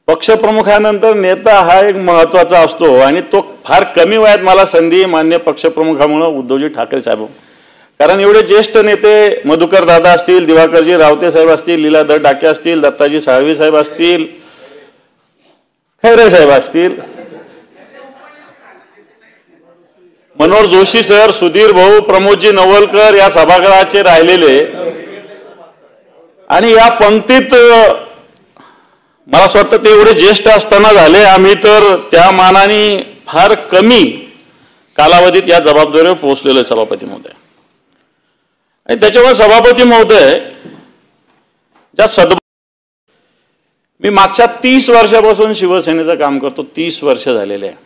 पक्षप्रमुखानंतर नेता हा एक महत्त्वाचा असतो आणि तो फार कमी वयात मला संधी मान्य पक्षप्रमुखामुळे उद्धवजी ठाकरे साहेब, कारण एवढे ज्येष्ठ नेते मधुकर दादा असतील, दिवाकरजी रावते साहेब असतील, लीलाधर डाके असतील, दत्ताजी साळवी साहेब असतील, खैरे साहेब असतील, मनोहर जोशी सर, सुधीर भाऊ, प्रमोदजी नवलकर या सभागृहाचे राहिलेले आणि या पंक्तीत मला असं वाटतं ते एवढे ज्येष्ठ असताना झाले आम्ही तर त्या मानाने फार कमी कालावधीत या जबाबदारीवर पोहोचलेलो सभापती महोदय। आणि त्याच्यामुळे सभापती महोदय मी मागच्या 30 वर्षापासून शिवसेनेचं काम करतो, 30 वर्ष झालेले आहे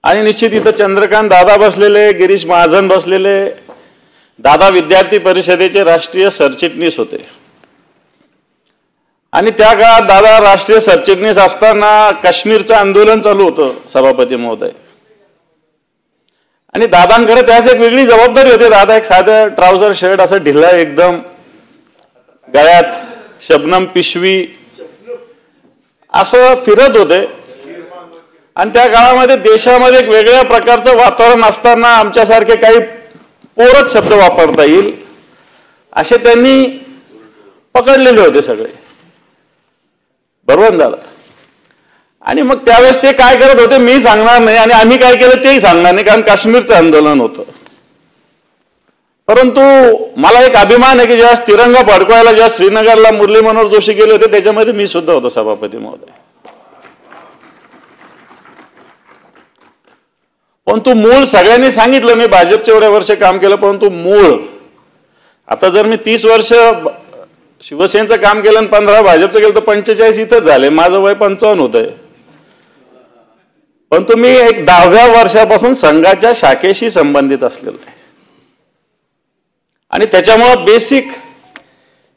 आणि निश्चित इथं चंद्रकांत दादा बसलेले, गिरीश महाजन बसलेले, दादा विद्यार्थी परिषदेचे राष्ट्रीय सरचिटणीस होते आणि त्या काळात दादा राष्ट्रीय सरचिटणीस असताना काश्मीरचं आंदोलन चालू होतं सभापती महोदय आणि दादांकडे त्याच एक वेगळी जबाबदारी होती। दादा एक साधं ट्राउझर शर्ट असं ढिला एकदम, गळ्यात शबनम पिशवी असं फिरत होते आणि त्या काळामध्ये देशामध्ये एक वेगळ्या प्रकारचं वातावरण असताना आमच्यासारखे काही पोरच शब्द वापरता येईल असे त्यांनी पकडलेले होते सगळे, बरोबर दादा। आणि मग त्यावेळेस ते काय करत होते मी सांगणार नाही आणि आम्ही काय केलं तेही सांगणार नाही, कारण काश्मीरचं आंदोलन होतं। परंतु मला एक अभिमान आहे की जेव्हा तिरंगा फडकवायला जेव्हा श्रीनगरला मुरली मनोहर जोशी गेले होते त्याच्यामध्ये मी सुद्धा होतो सभापती महोदय। परंतु मूळ सगळ्यांनी सांगितलं मी भाजपचे एवढे वर्ष काम केलं, परंतु मूळ आता जर मी 30 वर्ष शिवसेनेचं काम केलं आणि 15 भाजपचं केलं तर 45 इथंच झाले, माझं वय 55 होतंय। पण तुम्ही एक 10व्या वर्षापासून संघाच्या शाखेशी संबंधित असलेलं आहे आणि त्याच्यामुळं बेसिक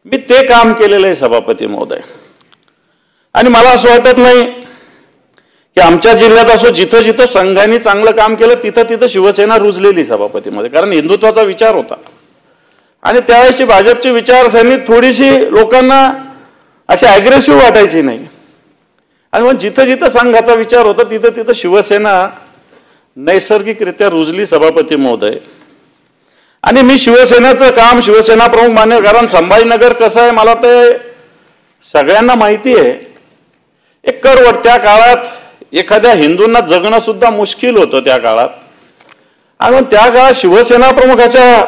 मी ते काम केलेलं आहे सभापती महोदय। आणि मला असं वाटत नाही की आमच्या जिल्ह्यात असो जिथं जिथं संघाने चांगलं काम केलं तिथं तिथं शिवसेना रुजलेली सभापती महोदय, कारण हिंदुत्वाचा विचार होता आणि त्यावेळेची भाजपची विचारसरणी थोडीशी लोकांना अशी अग्रेसिव्ह वाटायची नाही आणि मग जिथं जिथं संघाचा विचार होता तिथं तिथं शिवसेना नैसर्गिकरित्या रुजली सभापती महोदय। आणि मी शिवसेनेचं काम शिवसेना प्रमुख मान्य, कारण संभाजीनगर कसं आहे मला ते सगळ्यांना माहिती आहे, एक करवट त्या काळात एखाद्या हिंदूंना जगणं सुद्धा मुश्किल होतं त्या काळात आणि त्या काळात शिवसेना प्रमुखाच्या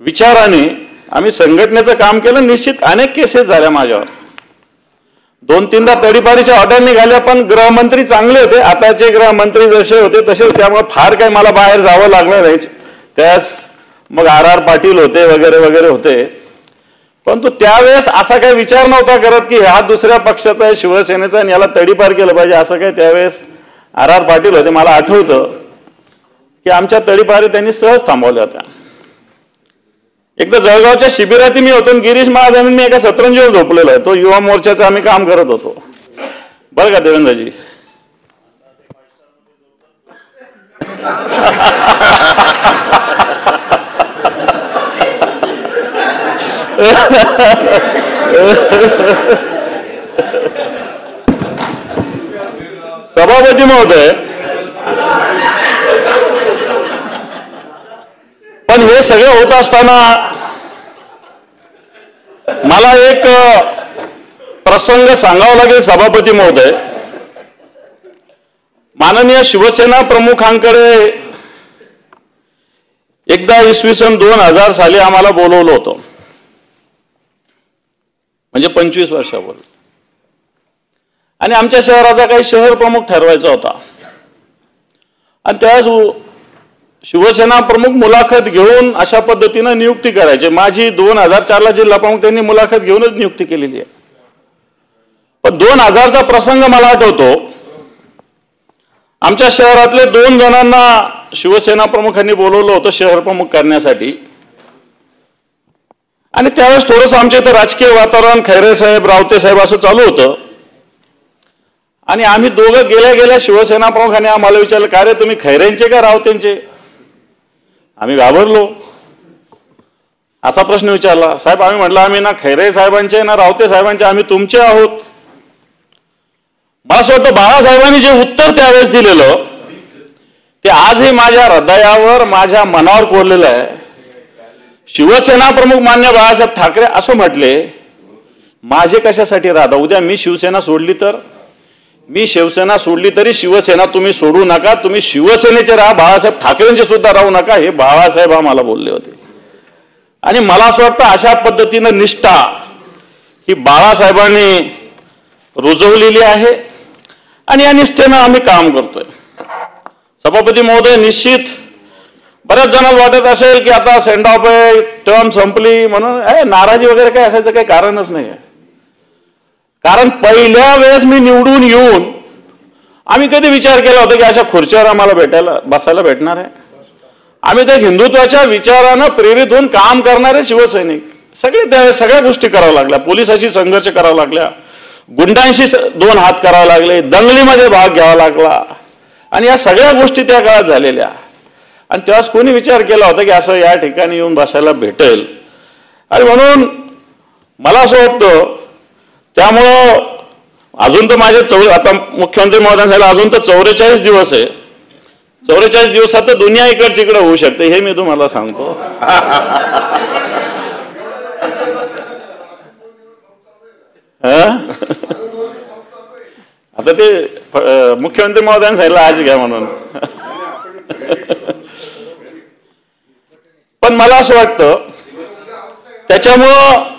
विचाराने आम्ही संघटनेचं काम केलं। निश्चित अनेक केसेस झाल्या माझ्यावर, 2-3दा तडीपारीच्या ऑर्डर निघाल्या, पण गृहमंत्री चांगले होते, आताचे गृहमंत्री जसे होते तसे, त्यामुळे फार काही मला बाहेर जावं लागलं नाही। त्यास मग RR पाटील होते वगैरे वगैरे होते, परंतु त्यावेळेस असा काही विचार नव्हता करत की हा दुसऱ्या पक्षाचा आहे शिवसेनेचा आणि याला तडीपार केलं पाहिजे, असं काही त्यावेळेस RR पाटील होते। मला आठवतं की आमच्या तडीपारी त्यांनी सहज थांबवल्या होत्या। एकदा जळगावच्या शिबिरात मी होतो, गिरीश महाजन मी एका सतरंजीवर झोपलेलो आहे, तो युवा मोर्चाचं आम्ही काम करत होतो, बरं का देवेंद्रजी। सभापती महोदय, पण हे सगळं होत असताना मला एक प्रसंग सांगावा लागेल सभापती महोदय। माननीय शिवसेना प्रमुखांकडे एकदा इसवी सन 2000 साली आम्हाला बोलवलं होतं, म्हणजे 25 वर्षापूर्वी, आणि आमच्या शहराचा काही शहर प्रमुख ठरवायचा होता आणि त्यावेळेस शिवसेना प्रमुख मुलाखत घेऊन अशा पद्धतीनं नियुक्ती करायची। माझी 2004ला जिल्हा प्रमुख त्यांनी मुलाखत घेऊनच नियुक्ती केलेली आहे। पण 2000चा प्रसंग मला आठवतो, आमच्या शहरातले 2 जणांना शिवसेना प्रमुखांनी बोलवलं होतं शहर प्रमुख करण्यासाठी आणि त्यावेळेस थोडंसं आमच्या इथं राजकीय वातावरण खैरे साहेब रावते साहेब असं चालू होतं आणि आम्ही दोघं गेल्या गेल्या शिवसेना प्रमुखांनी आम्हाला विचारलं, का रे तुम्ही खैरेंचे का रावतेंचे? आम्ही घाबरलो। असा प्रश्न विचारला. साहेब आम्ही म्हटलं आम्ही ना खैरे साहेबांचे ना रावते साहेबांचे, आम्ही तुमचे आहोत. मला असं वाटतं बाळासाहेबांनी जे उत्तर त्यावेळेस दिलेलं ते आजही माझ्या हृदयावर माझ्या मनावर कोरलेलं आहे. शिवसेना प्रमुख मान्य बाळासाहेब ठाकरे असं म्हटले, माझे कशासाठी राहता, उद्या मी शिवसेना सोडली तर, मी शिवसेना सोडली तरी शिवसेना तुम्ही सोडू नका, तुम्ही शिवसेनेचे राहा, बाळासाहेब ठाकरेंचे सुद्धा राहू नका, हे बाळासाहेब आम्हाला बोलले होते. आणि मला असं वाटतं अशा पद्धतीनं निष्ठा ही बाळासाहेबांनी रुजवलेली आहे आणि या निष्ठेनं आम्ही काम करतोय. सभापती महोदय, निश्चित बऱ्याच जणांना वाटत असेल की आता सेंड ऑफ आहे, टर्म संपली म्हणून नाराजी वगैरे काय असायचं काही कारणच नाही आहे. कारण पहिल्या वेळेस मी निवडून येऊन आम्ही कधी विचार केला होता की अशा खुर्चीवर आम्हाला बसायला भेटणार आहे. आम्ही त्या हिंदुत्वाच्या विचारानं प्रेरित होऊन काम करणारे शिवसैनिक सगळ्या गोष्टी कराव्या लागल्या. पोलिसाशी संघर्ष करावा लागला, गुंडांशी 2 हात करावे लागले, दंगलीमध्ये भाग घ्यावा लागला आणि या सगळ्या गोष्टी त्या काळात झालेल्या. आणि तेव्हाच कोणी विचार केला होता की असं या ठिकाणी येऊन बसायला भेटेल. आणि म्हणून मला असं वाटतं, त्यामुळं अजून तर माझे आता मुख्यमंत्री महोदयांना अजून तर 44 दिवस आहे. 44 दिवसात तर दुनिया इकडची इकडे होऊ शकते हे मी तुम्हाला सांगतो. आता ते मुख्यमंत्री महोदयांनी सांगितलं आज घ्या म्हणून. पण मला असं वाटतं त्याच्यामुळं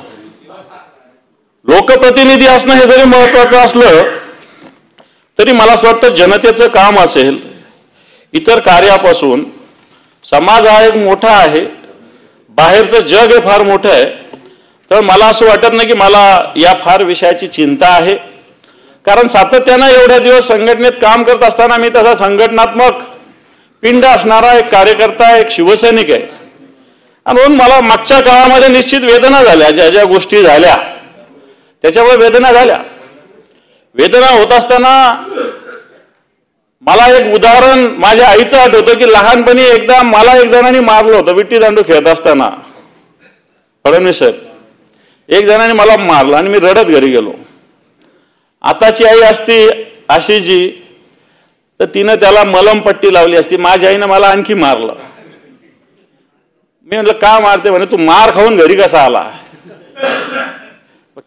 लोकप्रतिनिधी असणं हे जरी महत्वाचं असलं तरी मला असं वाटतं जनतेचं काम असेल, इतर कार्यापासून समाज हा एक मोठा आहे, बाहेरचं जग हे फार मोठं आहे. तर मला असं वाटत नाही की मला या फार विषयाची चिंता आहे. कारण सातत्यानं एवढ्या दिवस संघटनेत काम करत असताना मी तसा संघटनात्मक पिंड असणारा एक कार्यकर्ता, एक शिवसैनिक आहे. म्हणून मला मागच्या काळामध्ये निश्चित वेदना झाल्या, ज्या ज्या गोष्टी झाल्या त्याच्यामुळे वेदना झाल्या. वेदना होत असताना मला एक उदाहरण माझ्या आईचं आठवतं की लहानपणी एकदा मला एक जणांनी मारलं होतं विट्टी दांडू खेळत असताना. फडणवीस साहेब, एक जणांनी मला मारलं आणि मी रडत घरी गेलो. आताची आई असती आशीजी तर तिनं त्याला मलमपट्टी लावली असती. माझ्या आईनं मला आणखी मारलं. मी म्हटलं का मारते, म्हणे तू मार खाऊन घरी कसा आला.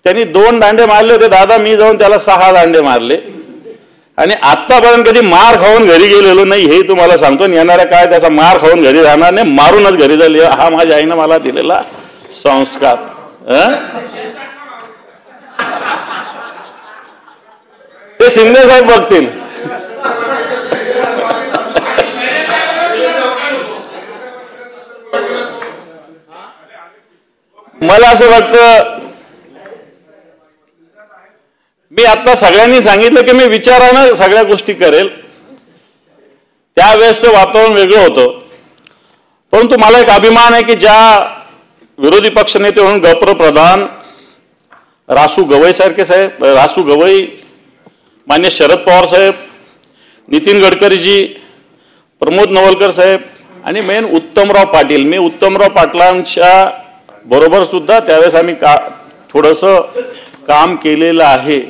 त्यांनी 2 दांडे मारले होते दादा, मी जाऊन त्याला 6 दांडे मारले आणि आतापर्यंत कधी मार खाऊन घरी गेलेलो नाही हे तुम्हाला सांगतो. येणाऱ्या काय त्याचा मार खाऊन घरी राहणार नाही, मारूनच घरी झाली. हा माझ्या आईनं मला दिलेला संस्कार. ते शिंदे साहेब बघतील. मला असं वाटतं मी आता सगळ्यांनी सांगितलं की मी विचारानं सगळ्या गोष्टी करेल. त्यावेळेसचं वातावरण वेगळं होतं. परंतु मला एक अभिमान आहे की ज्या विरोधी पक्षनेते म्हणून गप्र प्रधान रासू गवई सारखे साहेब, रासू गवई, मान्य शरद पवार साहेब, नितीन गडकरीजी, प्रमोद नवलकर साहेब आणि मेन उत्तमराव पाटील. मी उत्तमराव पाटलांच्या बरोबर सुद्धा त्यावेळेस आम्ही थोडंसं काम केलेलं आहे.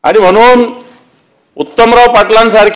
आणि म्हणून उत्तमराव पाटलांसारखे